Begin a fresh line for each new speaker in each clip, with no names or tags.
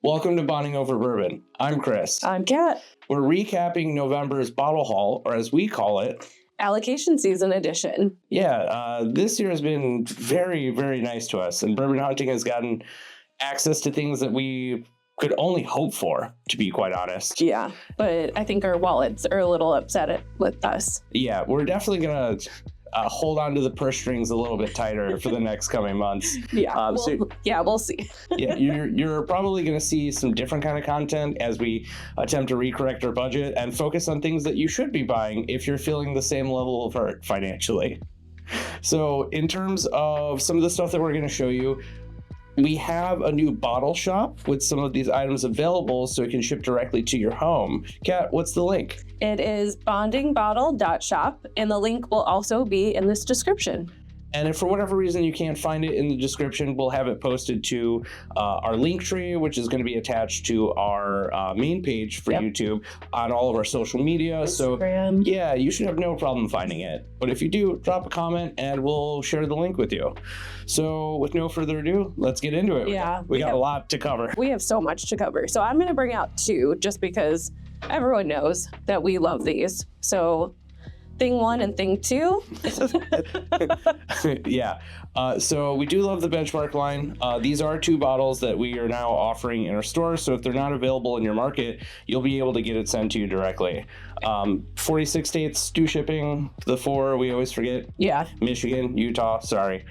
Welcome to Bonding Over Bourbon. I'm Chris.
I'm Kat.
We're recapping November's bottle haul, or as we call it,
Allocation Season Edition.
Yeah, this year has been very, very nice to us, and Bourbon Hunting has gotten access to things that we could only hope for, to be quite honest.
Yeah, but I think our wallets are a little upset with us.
Yeah, we're definitely going to hold on to the purse strings a little bit tighter for the next coming months.
Yeah, we'll see.
Yeah, you're probably going to see some different kind of content as we attempt to recorrect our budget and focus on things that you should be buying if you're feeling the same level of hurt financially. So in terms of some of the stuff that we're going to show you, we have a new bottle shop with some of these items available so it can ship directly to your home. Kat, what's the link?
It is bondingbottle.shop, and the link will also be in this description.
And if for whatever reason you can't find it in the description, we'll have it posted to our link tree, which is going to be attached to our main page for YouTube on all of our social media.
Instagram.
So yeah, you should have no problem finding it. But if you do, drop a comment and we'll share the link with you. So with no further ado, let's get into it.
Yeah,
we got a lot to cover.
We have so much to cover. So I'm going to bring out two just because everyone knows that we love these. So thing one and thing two.
Yeah. So we do love the Benchmark line. These are two bottles that we are now offering in our store. So if they're not available in your market, you'll be able to get it sent to you directly. 46 states do shipping. The 4 we always forget.
Yeah.
Michigan, Utah. Sorry.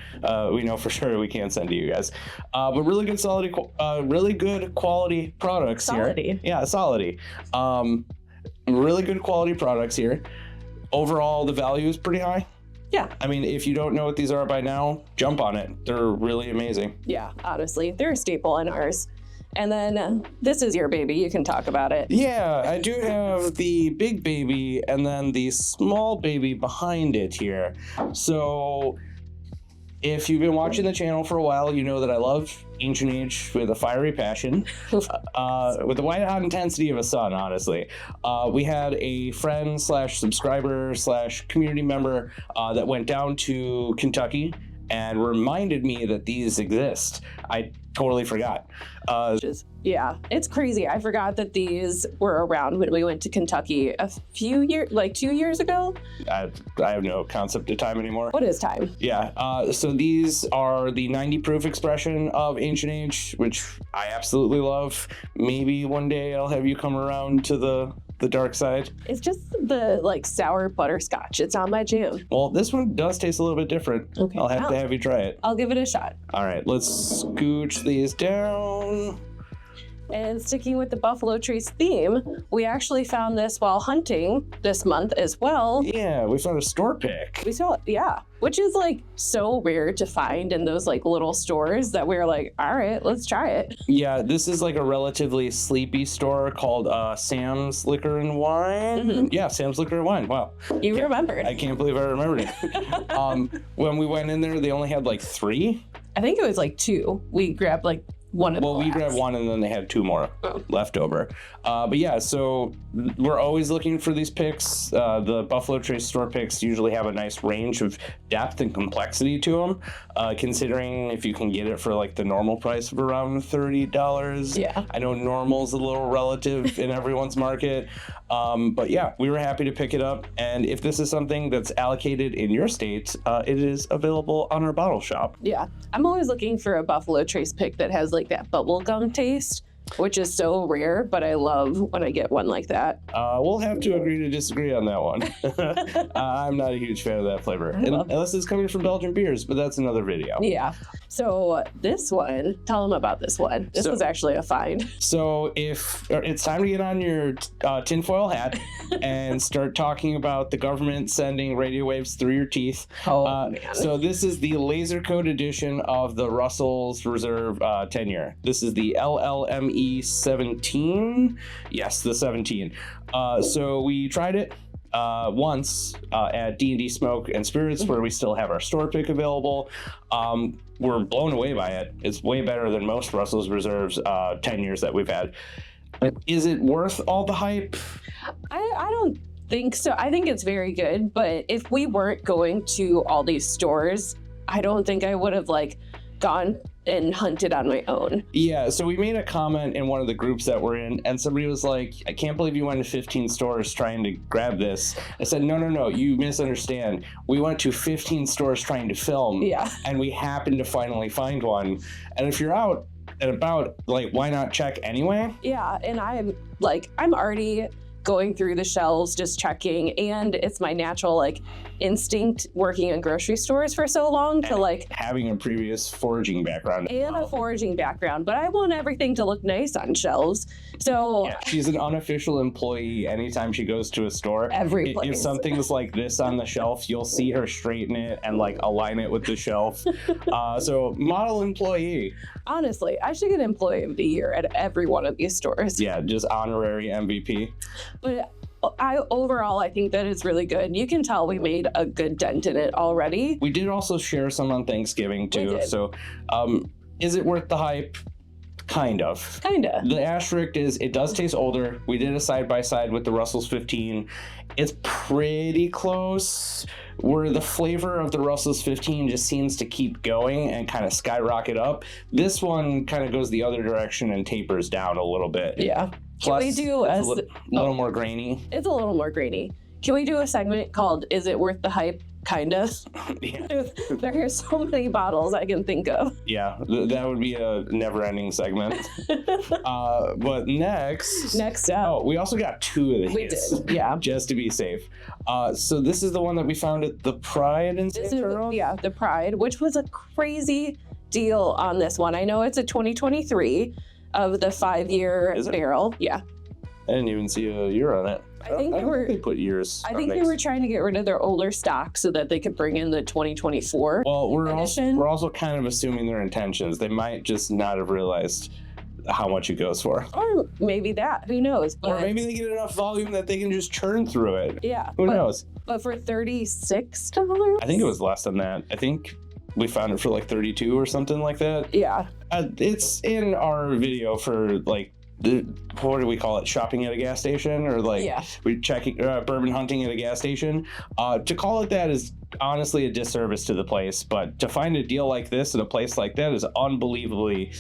We know for sure we can't send to you guys. But really good quality products here. Yeah, solid. Really good quality products here. Overall, the value is pretty high.
Yeah.
I mean, if you don't know what these are by now, jump on it. They're really amazing.
Yeah, honestly, they're a staple in ours. And then this is your baby. You can talk about it.
Yeah, I do have the big baby and then the small baby behind it here. So if you've been watching the channel for a while, you know that I love Ancient Age with a fiery passion, with the white-hot intensity of a sun, honestly. We had a friend / subscriber / community member that went down to Kentucky and reminded me that these exist. I totally forgot.
Yeah, it's crazy. I forgot that these were around when we went to Kentucky a few years, like 2 years ago.
I have no concept of time anymore.
What is time?
Yeah, so these are the 90 proof expression of Ancient Age, which I absolutely love. Maybe one day I'll have you come around to the dark side.
It's just the sour butterscotch. It's on my jam.
Well, this one does taste a little bit different.
Okay.
I'll have to have you try it.
I'll give it a shot.
All right, let's scooch these down.
And sticking with the Buffalo Trace theme, we actually found this while hunting this month as well.
Yeah, we found a store pick.
We saw it, yeah, which is so rare to find in those little stores that we're like, all right, let's try it.
Yeah, this is a relatively sleepy store called Sam's Liquor and Wine. Mm-hmm. Yeah, Sam's Liquor and Wine. Wow.
You remembered.
I can't believe I remembered it. When we went in there, they only had 3.
I think it was 2. We grabbed one of
we grabbed one and then they had 2 more left over. But yeah, so we're always looking for these picks. The Buffalo Trace store picks usually have a nice range of depth and complexity to them, considering if you can get it for the normal price of around $30.
Yeah. I
know normal's a little relative in everyone's market. But yeah, we were happy to pick it up. And if this is something that's allocated in your state, it is available on our bottle shop.
Yeah. I'm always looking for a Buffalo Trace pick that has that bubblegum taste, which is so rare, but I love when I get one like that.
We'll have to agree to disagree on that one. I'm not a huge fan of that flavor, unless it's coming from Belgian beers, but that's another video.
Yeah. So this one, tell them about this one. This was actually a find.
So it's time to get on your tinfoil hat and start talking about the government sending radio waves through your teeth.
Oh, man.
So this is the laser coat edition of the Russell's Reserve 10-year. This is the LLME 17. Yes, the 17. So we tried it once at D&D Smoke and Spirits, where we still have our store pick available. We're blown away by it. It's way better than most Russell's Reserves 10 years that we've had. Is it worth all the hype?
I don't think so. I think it's very good, but if we weren't going to all these stores, I don't think I would have gone and hunted on my own.
Yeah, so we made a comment in one of the groups that we're in, and somebody was like, I can't believe you went to 15 stores trying to grab this. I said, no, you misunderstand. We went to 15 stores trying to film, and we happened to finally find one. And if you're out and about, like, why not check anyway?
Yeah, and I'm already going through the shelves, just checking, and it's my natural instinct working in grocery stores for so long to
having a previous foraging background
and a foraging background, but I want everything to look nice on shelves. So
she's an unofficial employee. Anytime she goes to a store,
every place.
If something's like this on the shelf, you'll see her straighten it and align it with the shelf. So model employee.
Honestly, I should get Employee of the Year at every one of these stores.
Yeah, just honorary MVP.
But I think that it's really good. You can tell we made a good dent in it already.
We did also share some on Thanksgiving too. So is it worth the hype? Kind of. The asterisk is it does taste older. We did a side-by-side with the Russell's 15. It's pretty close, where the flavor of the Russell's 15 just seems to keep going and kind of skyrocket up. This one kind of goes the other direction and tapers down a little bit.
Yeah.
Plus,
can we do
a little more grainy?
It's a little more grainy. Can we do a segment called "Is It Worth the Hype?" Kinda.
Yeah.
There are so many bottles I can think of.
Yeah, that would be a never-ending segment. But next up, we also got two of these.
We did, yeah.
Just to be safe. So this is the one that we found at the Pride in St. Charles?
Yeah, the Pride, which was a crazy deal on this one. I know it's a 2023 of the 5-year barrel. Yeah.
I didn't even see a year on it.
I think
they put years.
I think they were trying to get rid of their older stock so that they could bring in the 2024.
Well, we're also kind of assuming their intentions. They might just not have realized how much it goes for.
Or maybe that. Who knows?
Or maybe they get enough volume that they can just churn through it.
Yeah.
Who knows?
But for $36?
I think it was less than that. I think we found it for like 32 or something like that.
Yeah.
It's in our video for what do we call it? Shopping at a gas station, or we checking bourbon hunting at a gas station. To call it that is honestly a disservice to the place, but to find a deal like this at a place like that is unbelievably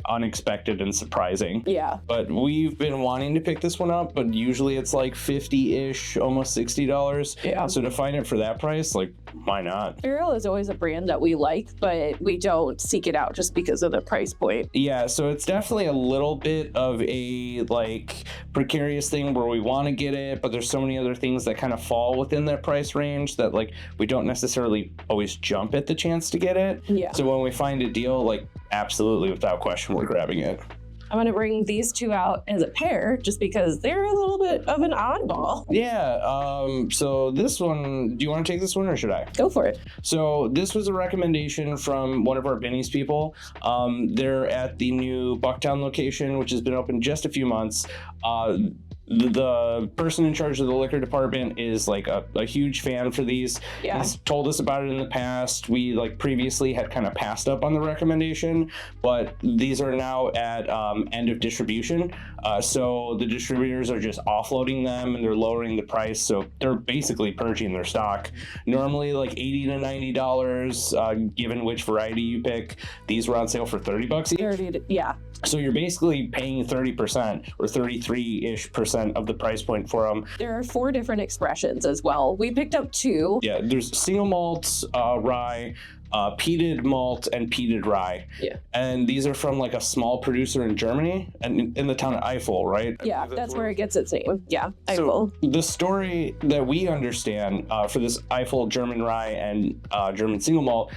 unexpected and surprising.
Yeah.
But we've been wanting to pick this one up, but usually it's like $50-ish, almost $60.
Yeah.
So to find it for that price, why not?
Barrel is always a brand that we like, but we don't seek it out just because of the price point.
Yeah, so it's definitely a little bit of a precarious thing where we want to get it, but there's so many other things that kind of fall within that price range that we don't necessarily always jump at the chance to get it.
Yeah.
So when we find a deal, absolutely without question, we're grabbing it.
I'm going to bring these two out as a pair just because they're a little bit of an oddball.
Yeah. So this one, do you want to take this one or should I?
Go for it.
So this was a recommendation from one of our Benny's people. They're at the new Bucktown location, which has been open just a few months. The person in charge of the liquor department is a huge fan for these.
Yeah.
He's told us about it in the past. We previously had kind of passed up on the recommendation, but these are now at end of distribution. So the distributors are just offloading them and they're lowering the price. So they're basically purging their stock. Normally $80 to $90, given which variety you pick. These were on sale for $30 each.
Yeah.
So you're basically paying 30% or 33-ish% of the price point for them.
There are 4 different expressions as well. We picked up 2.
Yeah, there's single malt rye, peated malt, and peated rye.
Yeah.
And these are from a small producer in Germany and in the town of Eifel, right?
Yeah, that's where it gets its name. Yeah, Eifel.
So the story that we understand for this Eifel German rye and German single malt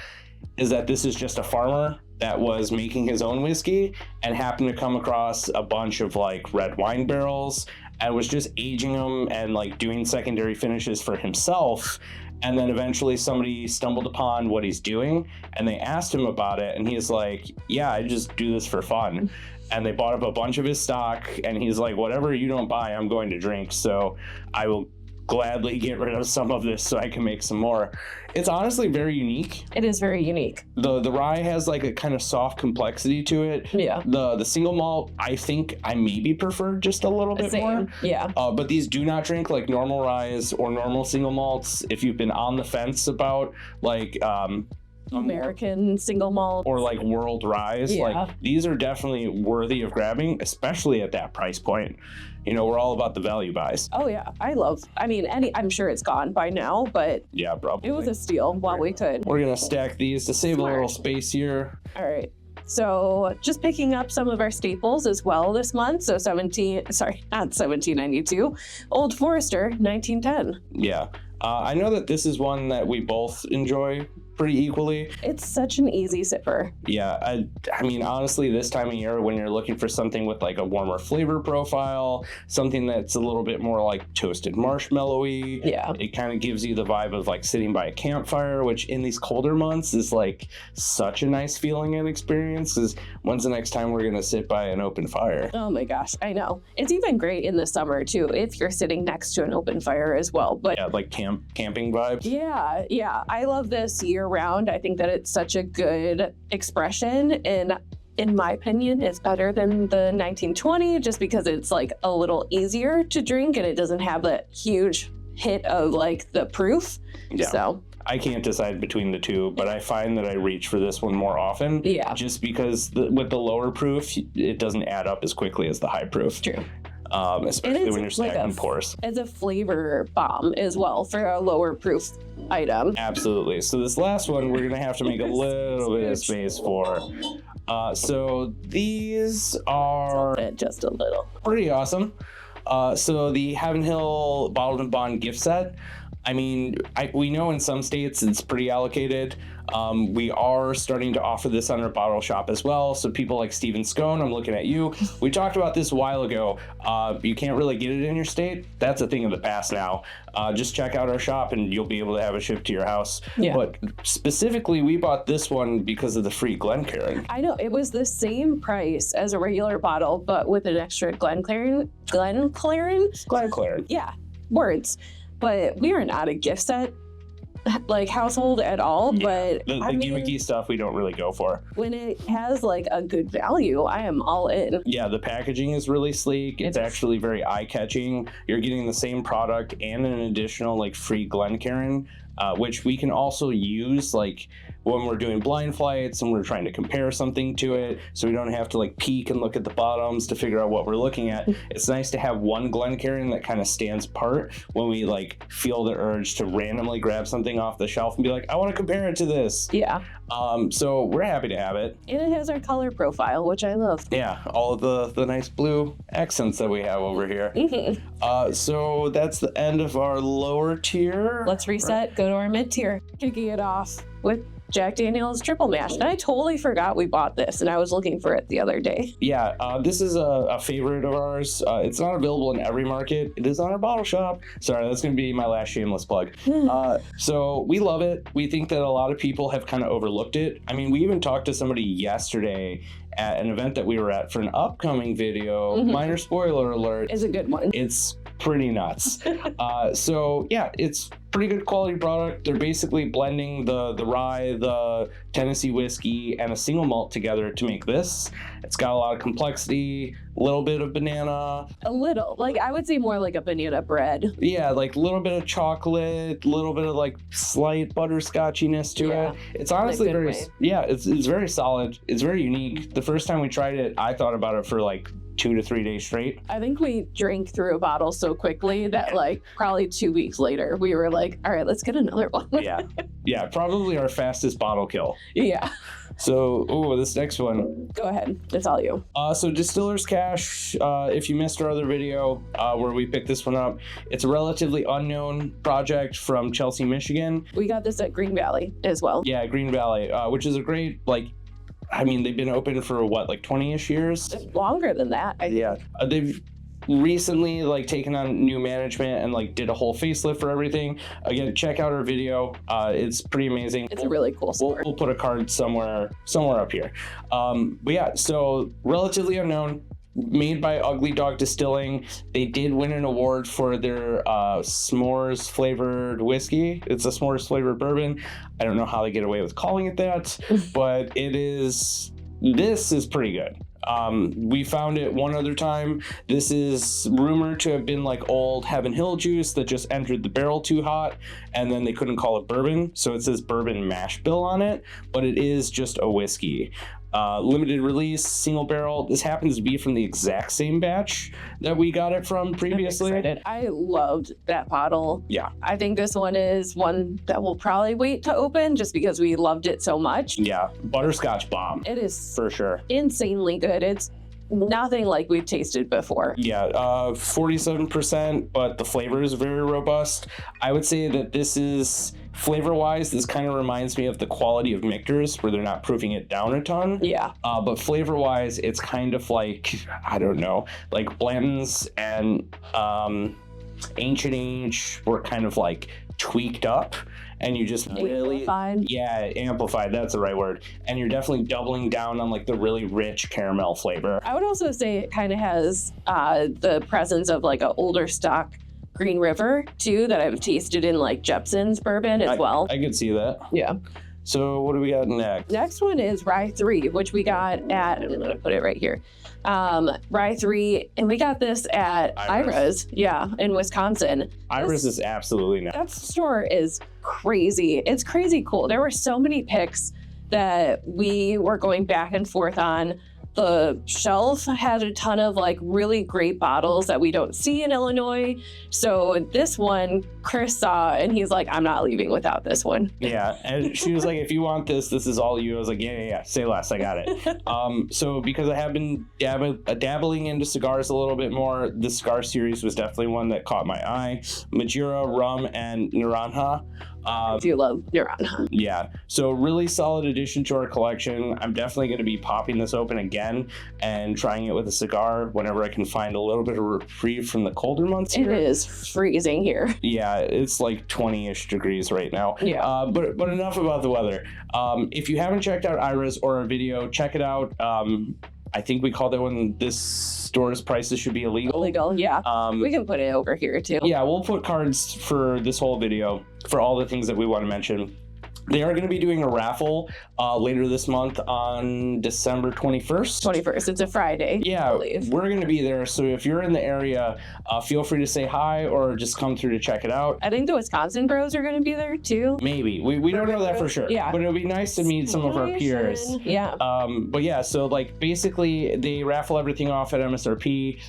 is that this is just a farmer that was making his own whiskey and happened to come across a bunch of red wine barrels and was just aging them and doing secondary finishes for himself. And then eventually somebody stumbled upon what he's doing and they asked him about it. And he's like, yeah, I just do this for fun. And they bought up a bunch of his stock and he's like, whatever you don't buy, I'm going to drink. So I will gladly get rid of some of this so I can make some more. It's honestly very unique.
It is very unique.
The rye has a kind of soft complexity to it.
Yeah.
The single malt, I think I maybe prefer just a little bit more.
Yeah.
But these do not drink like normal ryes or normal single malts. If you've been on the fence about
American single malt.
Or like World Rise.
Yeah.
Like these are definitely worthy of grabbing, especially at that price point. You know, we're all about the value buys.
Oh yeah, I'm sure it's gone by now, but
Yeah, probably.
it was a steal while we could.
We're gonna stack these to save
Smart.
a little space here.
All right. So just picking up some of our staples as well this month. So not 1792, Old Forester, 1910.
Yeah. I know that this is one that we both enjoy pretty equally.
It's such an easy sipper.
Yeah, I mean, honestly, this time of year when you're looking for something with like a warmer flavor profile, something that's a little bit more like toasted marshmallowy,
Yeah.
it kind of gives you the vibe of like sitting by a campfire, which in these colder months is like such a nice feeling and experience. Is when's the next time we're gonna sit by an open fire?
Oh my gosh, I know. It's even great in the summer too, if you're sitting next to an open fire as well. But
Yeah, like camping vibes.
yeah, I love this year round. I think that it's such a good expression, and in my opinion, it's better than the 1920 just because it's like a little easier to drink and it doesn't have that huge hit of like the proof.
Yeah.
So
I can't decide between the two, but I find that I reach for this one more often.
Yeah.
Just because with the lower proof, it doesn't add up as quickly as the high proof.
True.
Especially when you're stacking pours.
It's a flavor bomb as well for a lower proof item.
Absolutely. So this last one, we're gonna have to make a little bit of space for. So these are
Just a little.
pretty awesome. So the Heaven Hill Bottled and Bond gift set. I mean, we know in some states it's pretty allocated. We are starting to offer this on our bottle shop as well. So people like Steven Scone, I'm looking at you. We talked about this a while ago. You can't really get it in your state. That's a thing of the past now. Just check out our shop and you'll be able to have it shipped to your house.
Yeah.
But specifically, we bought this one because of the free Glencairn.
I know, it was the same price as a regular bottle, but with an extra Glencairn?
Glencairn.
Yeah, words. But we are not a gift set like household at all.
Yeah.
But
The gimmicky stuff we don't really go for.
when it has like a good value, I am all in.
Yeah, the packaging is really sleek. It's actually very eye-catching. You're getting the same product and an additional like free Glencairn, which we can also use like when we're doing blind flights and we're trying to compare something to it, so we don't have to like peek and look at the bottoms to figure out what we're looking at. It's nice to have one Glencairn that kind of stands apart when we like feel the urge to randomly grab something off the shelf and be like, I want to compare it to this.
Yeah.
So we're happy to have it.
And it has our color profile, which I love.
Yeah, all of the nice blue accents that we have over here. So that's the end of our lower tier.
Let's reset, go to our mid tier. Kicking it off with Jack Daniel's Triple Mash. And I totally forgot we bought this and I was looking for it the other day.
Yeah, this is a favorite of ours. It's not available in every market. It is on our bottle shop. Sorry, that's going to be my last shameless plug. So we love it. We think that a lot of people have kind of overlooked it. I mean, we even talked to somebody yesterday at an event that we were at for an upcoming video. Minor spoiler alert.
It's a good one.
It's pretty nuts. So yeah, it's pretty good quality product. They're basically blending the rye, the Tennessee whiskey, and a single malt together to make this. It's got a lot of complexity, a little bit of banana.
A little, like I would say more like a banana bread.
Yeah, like a little bit of chocolate, a little bit of like slight butterscotchiness to
Yeah,
it. It's honestly
in a good
very,
way.
yeah, it's very solid. It's very unique. The first time we tried it, I thought about it for like 2 to 3 days straight.
I think we drank through a bottle so quickly that like probably 2 weeks later we were like, all right, let's get another one.
Yeah, probably our fastest bottle kill.
Yeah.
So, this next one.
Go ahead. It's all you.
So Distiller's Cash, if you missed our other video where we picked this one up, it's a relatively unknown project from Chelsea, Michigan.
We got this at Green Valley as well.
Yeah, Green Valley, which is a great, I mean, they've been open for what, like 20-ish years?
Longer than that.
Yeah. They've recently taken on new management and did a whole facelift for everything. Again, check out our video. It's pretty amazing.
It's a really cool store.
We'll put a card somewhere up here. But yeah, so relatively unknown, made by Ugly Dog Distilling. They did win an award for their s'mores flavored whiskey. It's a s'mores flavored bourbon. I don't know how they get away with calling it that, but this is pretty good. We found it one other time. This is rumored to have been like old Heaven Hill juice that just entered the barrel too hot, and then they couldn't call it bourbon, so it says bourbon mash bill on it, but it is just a whiskey. Limited release, single barrel. This happens to be from the exact same batch that we got it from previously.
I loved that bottle.
Yeah.
I think this one is one that we'll probably wait to open just because we loved it so much.
Yeah, butterscotch bomb.
It is
for sure.
Insanely good. It's nothing like we've tasted before.
Yeah, 47%, but the flavor is very robust. I would say that this is, flavor-wise, this kind of reminds me of the quality of Michter's, where they're not proofing it down a ton.
Yeah.
But flavor-wise, it's kind of like, I don't know, like Blanton's and Ancient Age were kind of like tweaked up. And you just really, amplified, that's the right word. And you're definitely doubling down on like the really rich caramel flavor.
I would also say it kind of has the presence of like an older stock Green River too, that I've tasted in like Jepson's bourbon as well.
I could see that.
Yeah.
So what do we got next?
Next one is Rye 3, which we got at, I'm gonna put it right here. Rye 3, and we got this at Ira's, in Wisconsin.
Ira's is absolutely nuts.
That store is crazy. It's crazy cool. There were so many picks that we were going back and forth on. The shelf had a ton of like really great bottles that we don't see in Illinois. So this one, Chris saw, and he's like, I'm not leaving without this one.
Yeah, and she was like, if you want this, this is all you. I was like, yeah, say less, I got it. So because I have been dabbling into cigars a little bit more, the cigar series was definitely one that caught my eye. Majira, rum, and Naranja.
I do love Naranja.
Yeah, so really solid addition to our collection. I'm definitely going to be popping this open again and trying it with a cigar whenever I can find a little bit of reprieve from the colder months here.
It is freezing here.
Yeah, it's like 20-ish degrees right now.
Yeah.
But enough about the weather. If you haven't checked out Ira's or our video, check it out. I think we called it when this store's prices should be illegal.
Illegal, yeah. We can put it over here too.
Yeah, we'll put cards for this whole video for all the things that we want to mention. They are going to be doing a raffle later this month on December 21st.
21st. It's a Friday.
Yeah, we're going to be there. So if you're in the area, feel free to say hi or just come through to check it out.
I think the Wisconsin bros are going to be there too.
Maybe. We don't know that for sure.
Yeah.
But it would be nice to meet some of our peers.
Yeah.
But yeah, so like basically they raffle everything off at MSRP.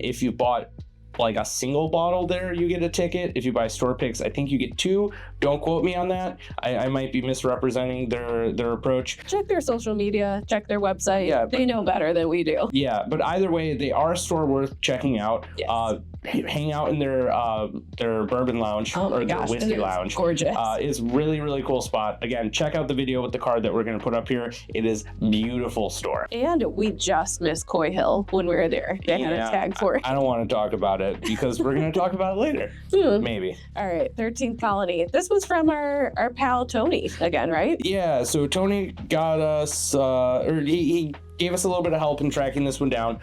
If you bought like a single bottle there, you get a ticket. If you buy store picks, I think you get 2. Don't quote me on that. I might be misrepresenting their approach.
Check their social media, check their website. Yeah, they know better than we do.
Yeah, but either way, they are a store worth checking out.
Yes.
Hang out in their bourbon lounge or their whiskey lounge.
Gorgeous.
It's really, really cool spot. Again, check out the video with the card that we're going to put up here. It is beautiful store.
And we just missed Coy Hill when we were there. They had a tag for it.
I don't want to talk about it because we're going to talk about it later. Maybe.
All right, 13th Colony. This was from our pal Tony again, right?
Yeah, so Tony got us, or he gave us a little bit of help in tracking this one down.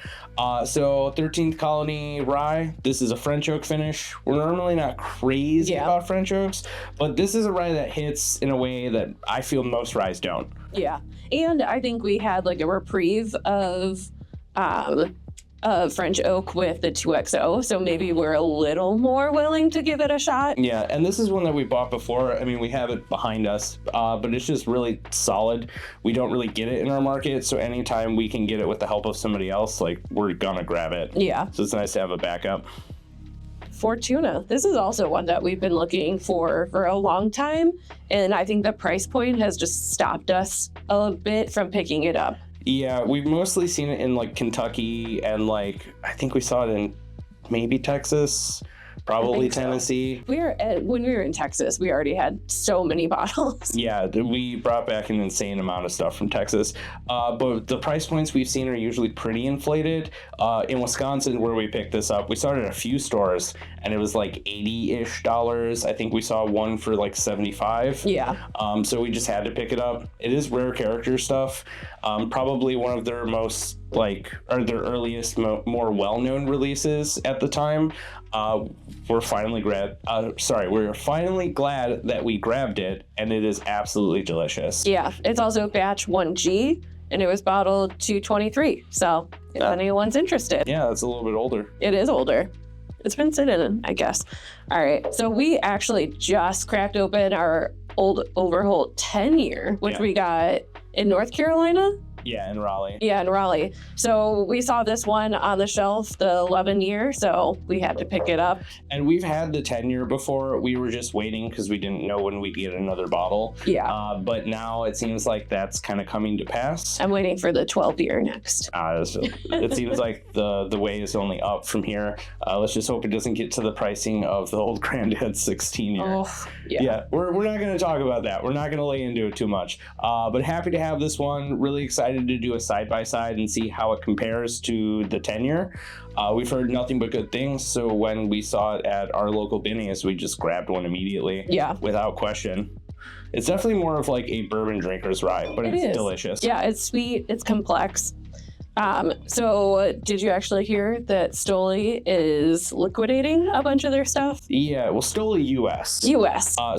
So 13th Colony Rye, this is a French oak finish. We're normally not crazy about French oaks, but this is a rye that hits in a way that I feel most ryes don't.
Yeah, and I think we had like a reprieve of French oak with the 2XO, so maybe we're a little more willing to give it a shot.
Yeah, and this is one that we bought before. I mean, we have it behind us, but it's just really solid. We don't really get it in our market, so anytime we can get it with the help of somebody else, like, we're gonna grab it.
Yeah.
So it's nice to have a backup.
Fortuna. This is also one that we've been looking for a long time, and I think the price point has just stopped us a bit from picking it up.
Yeah, we've mostly seen it in like Kentucky and like I think we saw it in maybe Texas, probably Tennessee.
So. When we were in Texas, we already had so many bottles.
Yeah, we brought back an insane amount of stuff from Texas. But the price points we've seen are usually pretty inflated. In Wisconsin, where we picked this up, we started at a few stores and it was like $80-ish. I think we saw one for like $75.
Yeah.
So we just had to pick it up. It is rare character stuff. Probably one of their most their earliest, more well-known releases at the time. We're finally glad that we grabbed it, and it is absolutely delicious.
Yeah, it's also batch 1G, and it was bottled 223. So if anyone's interested.
Yeah, it's a little bit older.
It is older. It's been sitting, I guess. All right. So we actually just cracked open our old Overholt 10-year, which we got in North Carolina.
Yeah, in Raleigh.
Yeah, in Raleigh. So we saw this one on the shelf, the 11-year, so we had to pick it up.
And we've had the 10-year before. We were just waiting because we didn't know when we'd get another bottle.
Yeah.
But now it seems like that's kind of coming to pass.
I'm waiting for the 12-year next.
It seems like the way is only up from here. Let's just hope it doesn't get to the pricing of the old Granddad 16-year.
Oh, yeah.
We're not going to talk about that. We're not going to lay into it too much. But happy to have this one. Really excited to do a side-by-side and see how it compares to the 10-year. We've heard nothing but good things, so when we saw it at our local Binny's, we just grabbed one immediately.
Yeah.
Without question. It's definitely more of like a bourbon drinker's rye, but it's delicious.
Yeah, it's sweet, it's complex. So did you actually hear that Stoli is liquidating a bunch of their stuff?
Yeah, well, Stoli US.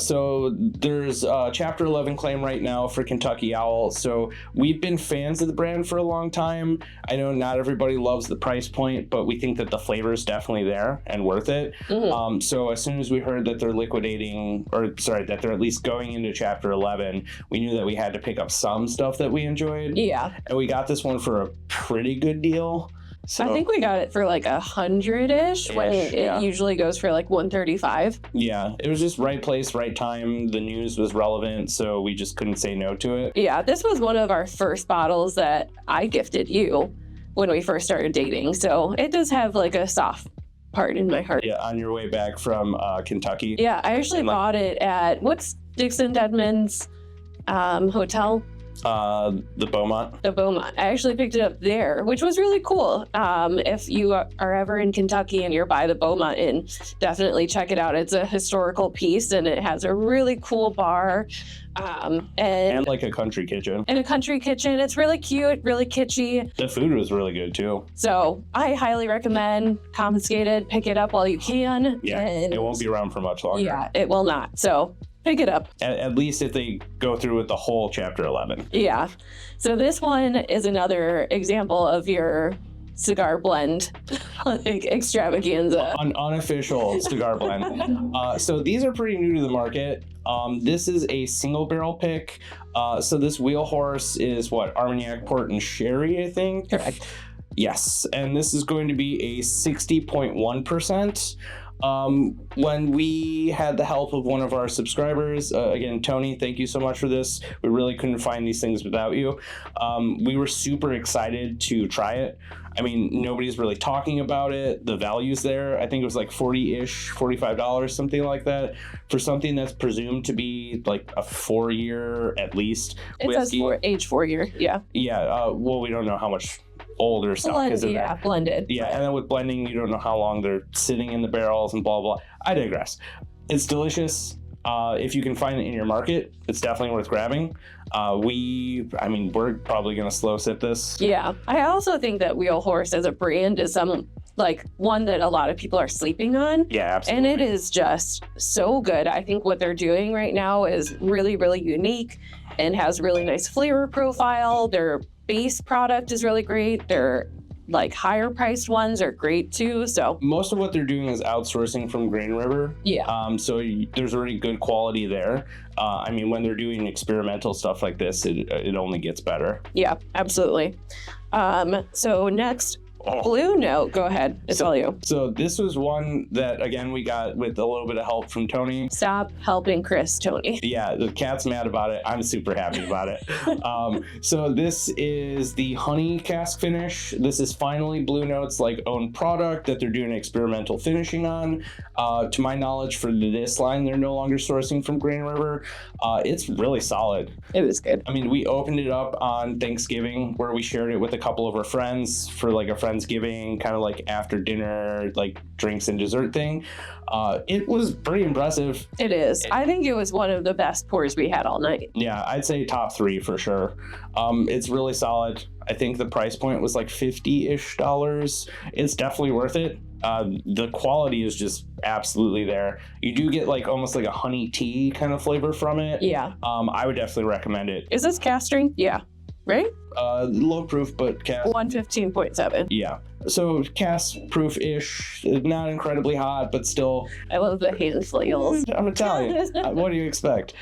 So there's a Chapter 11 claim right now for Kentucky Owl. So we've been fans of the brand for a long time. I know not everybody loves the price point, but we think that the flavor is definitely there and worth it.
Mm-hmm.
So as soon as we heard that they're that they're at least going into Chapter 11, we knew that we had to pick up some stuff that we enjoyed.
Yeah.
And we got this one for a pretty good deal. So,
I think we got it for like 100-ish when it usually goes for like 135.
Yeah, it was just right place, right time. The news was relevant, so we just couldn't say no to it.
Yeah, this was one of our first bottles that I gifted you when we first started dating. So it does have like a soft part in my heart.
Yeah, on your way back from Kentucky.
Yeah, I actually bought it at, what's Dixon Dedman's hotel?
The Beaumont.
The Beaumont. I actually picked it up there, which was really cool. If you are ever in Kentucky and you're by the Beaumont Inn, definitely check it out. It's a historical piece and it has a really cool bar. And
like a country kitchen.
And a country kitchen. It's really cute, really kitschy.
The food was really good too.
So I highly recommend Confiscate it. Pick it up while you can.
Yeah, it won't be around for much longer.
Yeah, it will not. So pick it up.
At least if they go through with the whole Chapter 11.
Yeah. So this one is another example of your cigar blend extravaganza.
An unofficial cigar blend. So these are pretty new to the market. This is a single barrel pick. So this Wheel Horse is what? Armagnac, Port, and Sherry, I think?
Correct.
Yes. And this is going to be a 60.1%. When we had the help of one of our subscribers, again, Tony, thank you so much for this. We really couldn't find these things without you. We were super excited to try it. I mean, nobody's really talking about it. The value's there. I think it was like $40-ish, $45, something like that, for something that's presumed to be like a 4-year at least whiskey.
It says age 4-year, yeah.
Yeah, well, we don't know how much older stuff is in there.
Blended.
Yeah, and then with blending, you don't know how long they're sitting in the barrels and blah, blah. I digress. It's delicious. If you can find it in your market, it's definitely worth grabbing. We're probably going to slow sip this.
Yeah. I also think that Wheel Horse as a brand is one that a lot of people are sleeping on.
Yeah, absolutely.
And it is just so good. I think what they're doing right now is really, really unique and has really nice flavor profile. Their base product is really great. Their like higher priced ones are great too. So
most of what they're doing is outsourcing from Green River.
Yeah.
So there's already good quality there. When they're doing experimental stuff like this, it only gets better.
Yeah, absolutely. So next, Blue Note, go ahead. It's all you.
So this was one that, again, we got with a little bit of help from Tony.
Stop helping Chris, Tony.
Yeah, the cat's mad about it. I'm super happy about it. So this is the honey cask finish. This is finally Blue Note's own product that they're doing experimental finishing on. To my knowledge, for this line, they're no longer sourcing from Green River. It's really solid.
It was good.
We opened it up on Thanksgiving where we shared it with a couple of our friends for a Friendsgiving, kind of after dinner, drinks and dessert thing. It was pretty impressive.
It is. I think it was one of the best pours we had all night.
Yeah, I'd say top 3 for sure. It's really solid. I think the price point was $50-ish. It's definitely worth it. The quality is just absolutely there. You do get almost like a honey tea kind of flavor from it.
Yeah.
I would definitely recommend it.
Is this cask strength? Yeah. right?
Low proof, but cask.
115.7.
Yeah. So cask proof-ish, not incredibly hot, but still.
I love the hand flails.
I'm Italian. What do you expect?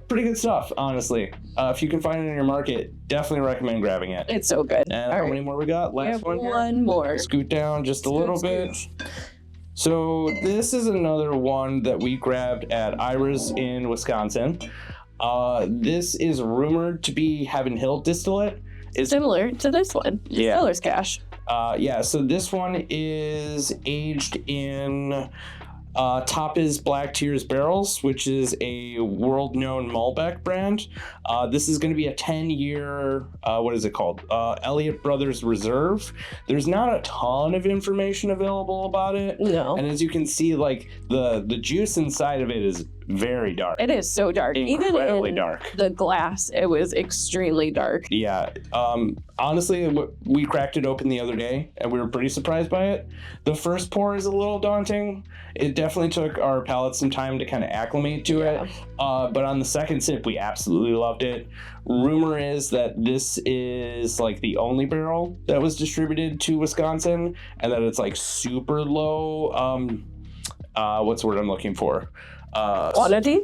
Pretty good stuff, honestly. If you can find it in your market, definitely recommend grabbing it.
It's so good.
And how many more we got? Last one here?
One more.
Scoot down just a little bit. So this is another one that we grabbed at Ira's in Wisconsin. This is rumored to be Heaven Hill distillate. It's
similar to this one.
Yeah.
Seller's Cash.
Yeah, so this one is aged in Top is Black Tears barrels, which is a world-known Malbec brand. This is going to be a 10-year, what is it called? Elliott Brothers Reserve. There's not a ton of information available about it.
No.
And as you can see, like the juice inside of it is very dark.
It is so dark.
Incredibly
Even in
dark.
The glass, it was extremely dark.
Yeah. Honestly, we cracked it open the other day and we were pretty surprised by it. The first pour is a little daunting. It definitely took our palates some time to kind of acclimate to it. But on the second sip, we absolutely loved it. Rumor is that this is like the only barrel that was distributed to Wisconsin and that it's like super low. What's the word I'm looking for?
Quantity?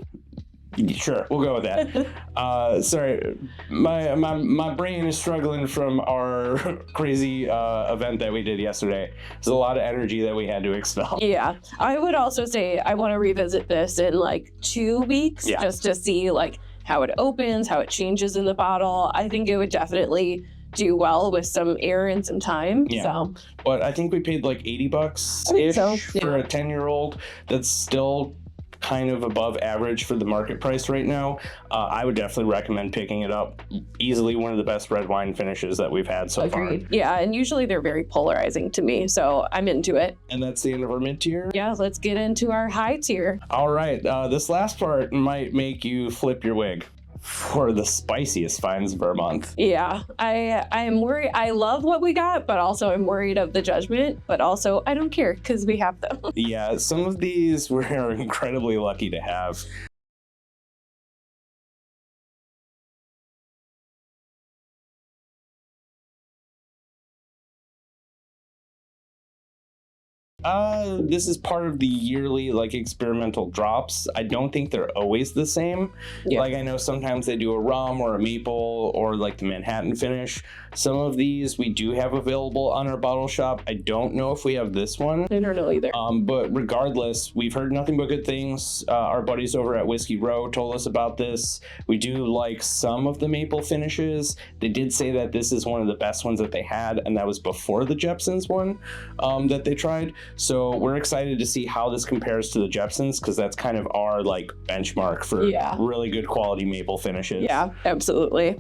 Sure, we'll go with that. Sorry, my brain is struggling from our crazy event that we did yesterday. There's a lot of energy that we had to expel.
Yeah, I would also say I want to revisit this in like 2 weeks just to see like how it opens, how it changes in the bottle. I think it would definitely do well with some air and some time.
Yeah.
So.
But I think we paid like $80-ish for a 10-year-old. That's still kind of above average for the market price right now. I would definitely recommend picking it up. Easily one of the best red wine finishes that we've had so far.
Yeah, and usually they're very polarizing to me, so I'm into it.
And that's the end of our mid tier?
Yeah, let's get into our high tier.
All right, this last part might make you flip your wig. For the spiciest finds of our month.
Yeah, I am worried. I love what we got, but also I'm worried of the judgment, but also I don't care because we have them.
Yeah, some of these we're incredibly lucky to have. This is part of the yearly like experimental drops. I don't think they're always the same. Yeah. Like I know sometimes they do a rum or a maple or like the Manhattan finish. Some of these we do have available on our bottle shop. I don't know if we have this one.
I don't know either.
But regardless, we've heard nothing but good things. Our buddies over at Whiskey Row told us about this. We do like some of the maple finishes. They did say that this is one of the best ones that they had, and that was before the Jepson's one that they tried. So we're excited to see how this compares to the Jepson's because that's kind of our like benchmark for really good quality maple finishes.
Yeah, absolutely.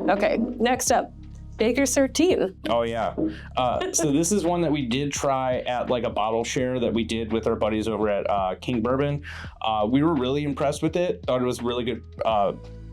Okay, next up. Baker's 13.
Oh yeah. So this is one that we did try at like a bottle share that we did with our buddies over at King Bourbon. We were really impressed with it. Thought it was really good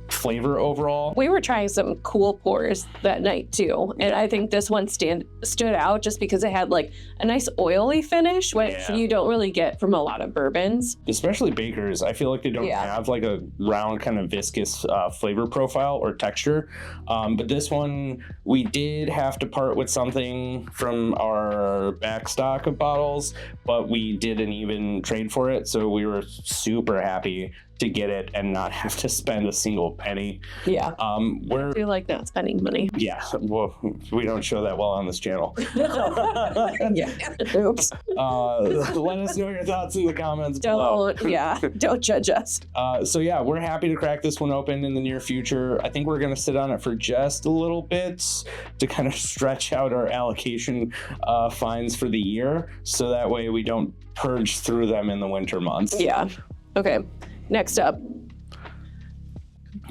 flavor overall.
We were trying some cool pours that night too, and I think this one stood out just because it had like a nice oily finish, which you don't really get from a lot of bourbons.
Especially Baker's, I feel like they don't have like a round kind of viscous flavor profile or texture. But this one, we did have to part with something from our back stock of bottles, but we didn't even trade for it, so we were super happy to get it and not have to spend a single penny.
Yeah. I feel like not spending money.
Yeah. Well, we don't show that well on this channel.
Yeah. Oops.
Let us know your thoughts in the comments below.
Don't judge us.
So yeah, we're happy to crack this one open in the near future. I think we're going to sit on it for just a little bit to kind of stretch out our allocation finds for the year. So that way we don't purge through them in the winter months.
Yeah. Okay. Next up.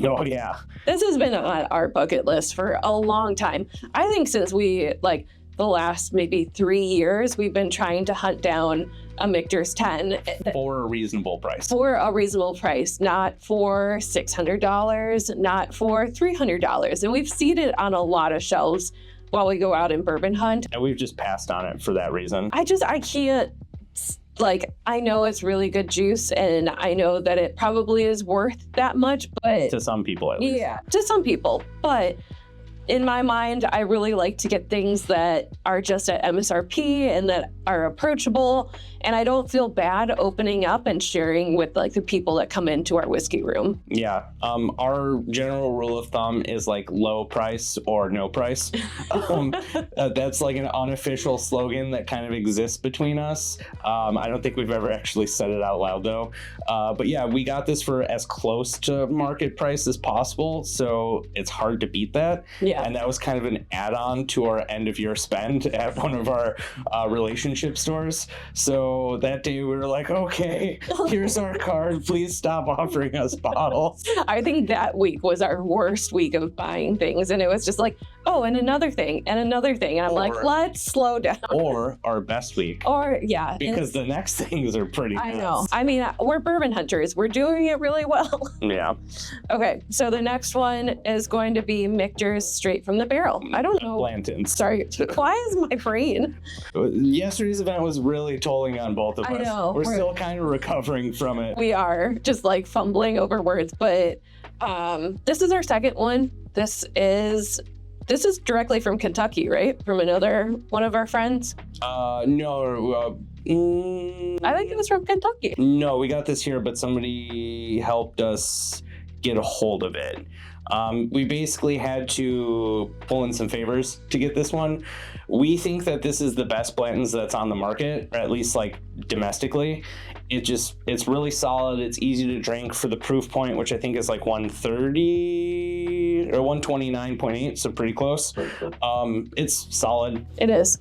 Oh, yeah.
This has been on our bucket list for a long time. I think since the last maybe 3 years, we've been trying to hunt down a Michter's 10.
For a reasonable price.
For a reasonable price, not for $600, not for $300. And we've seen it on a lot of shelves while we go out and bourbon hunt.
And we've just passed on it for that reason.
I can't. I know it's really good juice, and I know that it probably is worth that much, but...
To some people, at least.
Yeah, to some people. But in my mind, I really like to get things that are just at MSRP and that are approachable. And I don't feel bad opening up and sharing with like the people that come into our whiskey room.
Yeah. Our general rule of thumb is like low price or no price. That's like an unofficial slogan that kind of exists between us. I don't think we've ever actually said it out loud though. But yeah, we got this for as close to market price as possible. So it's hard to beat that.
Yeah.
And that was kind of an add-on to our end of year spend at one of our relationship stores. So that day we were like, okay, here's our card. Please stop offering us bottles.
I think that week was our worst week of buying things. And it was just like, oh, and another thing and another thing. And I'm like, let's slow down.
Or our best week.
Or yeah.
Because the next things are pretty
I
nice.
know. I mean, we're bourbon hunters. We're doing it really well.
Yeah.
Okay. So the next one is going to be Michter's Straight from the Barrel. I don't know.
Blanton's.
Sorry. Why is my brain?
Yesterday's event was really tolling on both of us.
I know.
We're still kind of recovering from it.
We are just like fumbling over words, but this is our second one. This is directly from Kentucky, right? From another one of our friends.
No.
I think it was from Kentucky.
No, we got this here, but somebody helped us get a hold of it. We basically had to pull in some favors to get this one. We think that this is the best Blanton's that's on the market, or at least like domestically. It's really solid. It's easy to drink for the proof point, which I think is like 130 or 129.8, so pretty close. It's solid.
It is.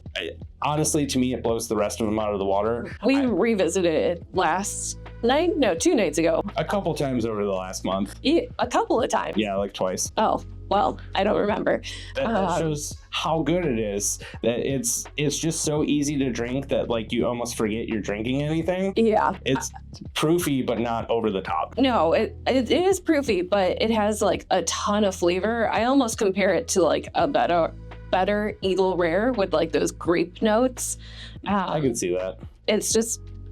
Honestly, to me, it blows the rest of them out of the water.
We revisited it last night? No, 2 nights ago.
A couple times over the last month.
A couple of times.
Yeah, like twice.
Oh, well, I don't remember.
That shows how good it is. That it's just so easy to drink that like you almost forget you're drinking anything.
Yeah.
It's proofy, but not over the top.
No, it is proofy, but it has like a ton of flavor. I almost compare it to like a better Eagle Rare with like those grape notes.
I can see that.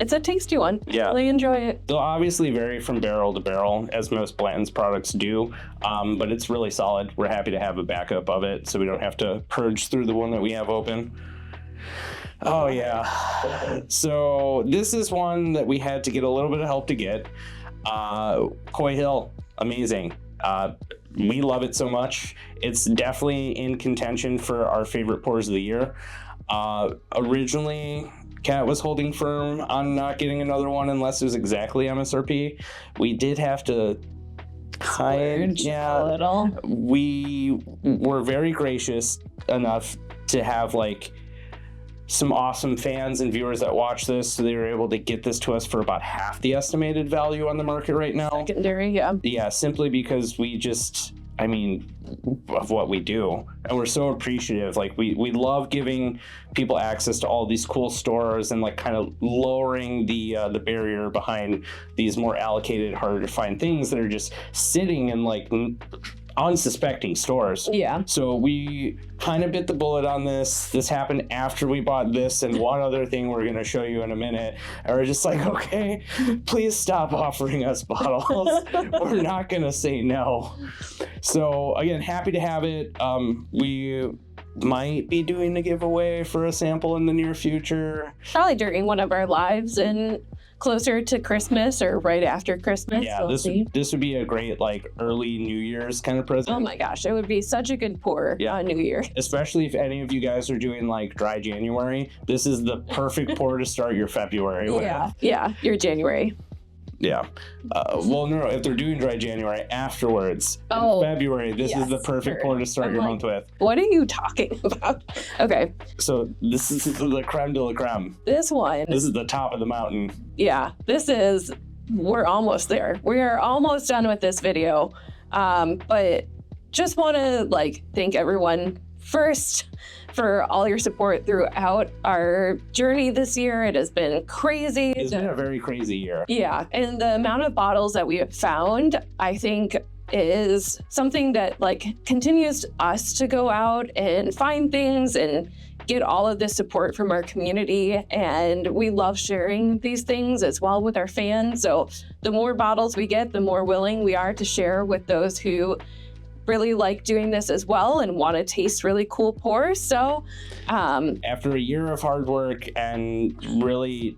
It's a tasty one.
Yeah.
Really enjoy it.
They'll obviously vary from barrel to barrel, as most Blanton's products do, but it's really solid. We're happy to have a backup of it so we don't have to purge through the one that we have open. Oh, yeah. So this is one that we had to get a little bit of help to get. Coy Hill, amazing. We love it so much. It's definitely in contention for our favorite pours of the year. Originally, Kat was holding firm on not getting another one unless it was exactly MSRP. We did have to
A little.
We were very gracious enough to have like some awesome fans and viewers that watch this, so they were able to get this to us for about half the estimated value on the market right now.
Secondary, yeah.
Yeah, simply because of what we do, and we're so appreciative. Like we love giving people access to all these cool stores and like kind of lowering the barrier behind these more allocated, harder to find things that are just sitting in like unsuspecting stores.
Yeah.
So we kind of bit the bullet on this. This happened after we bought this and one other thing we're going to show you in a minute. And we're just like, okay, please stop offering us bottles. We're not going to say no. So again, happy to have it. We might be doing a giveaway for a sample in the near future.
Probably during one of our lives and closer to Christmas or right after Christmas.
Yeah, this would be a great like early New Year's kind of present.
Oh my gosh, it would be such a good pour on New Year.
Especially if any of you guys are doing like dry January. This is the perfect pour to start your February with.
Yeah, your January.
Yeah. Well, no, if they're doing dry January afterwards, in February, this is the perfect pour to start your month with.
What are you talking about? Okay.
So this is the creme de la creme.
This is
the top of the mountain.
Yeah, we're almost there. We are almost done with this video. But just want to like thank everyone first for all your support throughout our journey this year. It has been crazy.
It's been a very crazy year.
Yeah, and the amount of bottles that we have found, I think, is something that like continues us to go out and find things and get all of this support from our community. And we love sharing these things as well with our fans. So the more bottles we get, the more willing we are to share with those who really like doing this as well and want to taste really cool pours. So
after a year of hard work and really,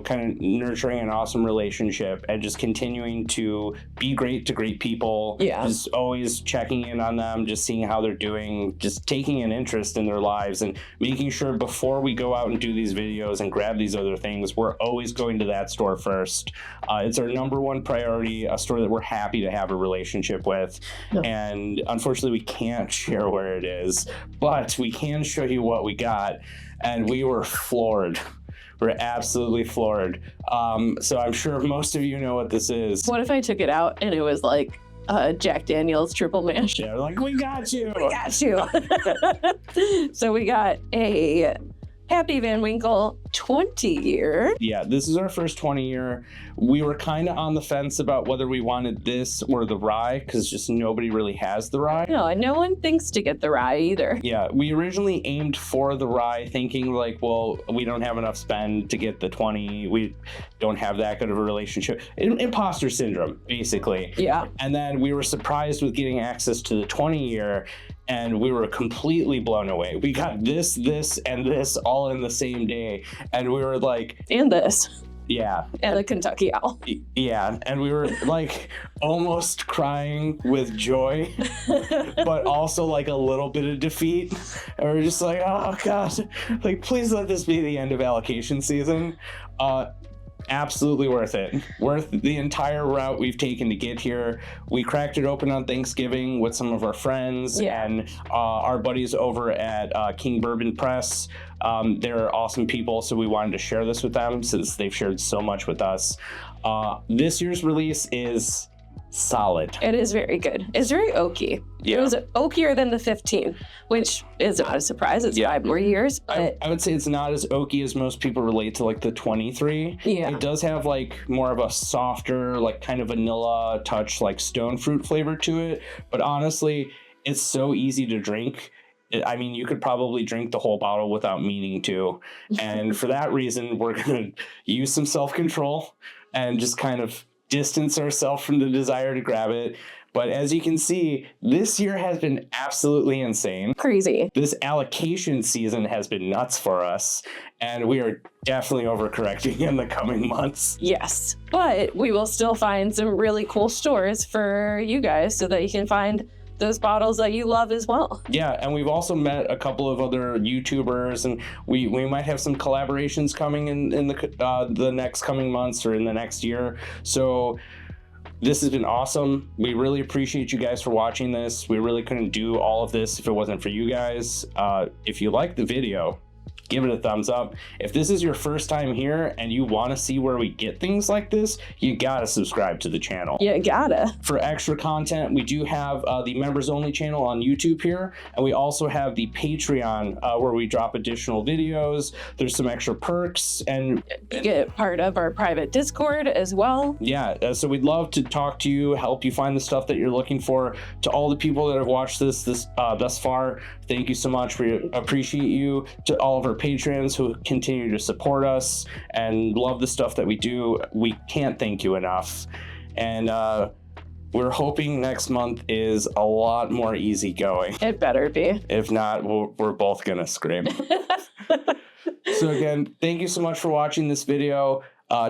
kind of nurturing an awesome relationship and just continuing to be great to great people, just always checking in on them, just seeing how they're doing, just taking an interest in their lives and making sure before we go out and do these videos and grab these other things, we're always going to that store first. It's our number one priority, a store that we're happy to have a relationship with. And unfortunately, we can't share where it is, but we can show you what we got. And we were floored. We're absolutely floored. So I'm sure most of you know what this is.
What if I took it out and it was like Jack Daniel's triple mash?
Yeah, like, we got you.
We got you. So we got a Happy Van Winkle 20-year.
Yeah, this is our first 20-year. We were kind of on the fence about whether we wanted this or the rye because just nobody really has the rye.
No, and no one thinks to get the rye either.
Yeah, we originally aimed for the rye thinking like, well, we don't have enough spend to get the 20. We don't have that good of a relationship. Imposter syndrome, basically.
Yeah.
And then we were surprised with getting access to the 20-year. And we were completely blown away. We got this, and this all in the same day. And we were like...
And this.
Yeah.
And the Kentucky Owl.
Yeah. And we were like almost crying with joy, but also like a little bit of defeat. And we're just like, oh, God, like, please let this be the end of allocation season. Absolutely worth it. Worth the entire route we've taken to get here. We cracked it open on Thanksgiving with some of our friends and our buddies over at King Bourbon Press. They're awesome people, so we wanted to share this with them since they've shared so much with us. This year's release is solid.
It is very good. It's very oaky.
Yeah.
It was oakier than the 15, which is not a surprise. It's 5 more years. But
I would say it's not as oaky as most people relate to like the 23.
Yeah.
It does have like more of a softer, like kind of vanilla touch, like stone fruit flavor to it. But honestly, it's so easy to drink. I mean, you could probably drink the whole bottle without meaning to. And for that reason, we're going to use some self-control and just kind of distance ourselves from the desire to grab it. But as you can see, this year has been absolutely insane.
Crazy.
This allocation season has been nuts for us, and we are definitely overcorrecting in the coming months.
Yes, but we will still find some really cool stores for you guys so that you can find those bottles that you love as well.
Yeah, and we've also met a couple of other YouTubers, and we might have some collaborations coming in the next coming months or in the next year. So this has been awesome. We really appreciate you guys for watching this. We really couldn't do all of this if it wasn't for you guys. If you liked the video, give it a thumbs up. If this is your first time here and you want to see where we get things like this, you gotta subscribe to the channel.
You gotta.
For extra content, we do have the members only channel on YouTube here, and we also have the Patreon where we drop additional videos. There's some extra perks, and
you get part of our private Discord as well.
Yeah, so we'd love to talk to you, help you find the stuff that you're looking for. To all the people that have watched this thus far, thank you so much. We appreciate you. To all of our patrons who continue to support us and love the stuff that we do, we can't thank you enough. And we're hoping next month is a lot more easygoing.
It better be.
If not, we're both gonna scream. So again, thank you so much for watching this video.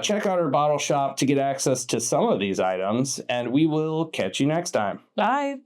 Check out our bottle shop to get access to some of these items, and we will catch you next time.
Bye.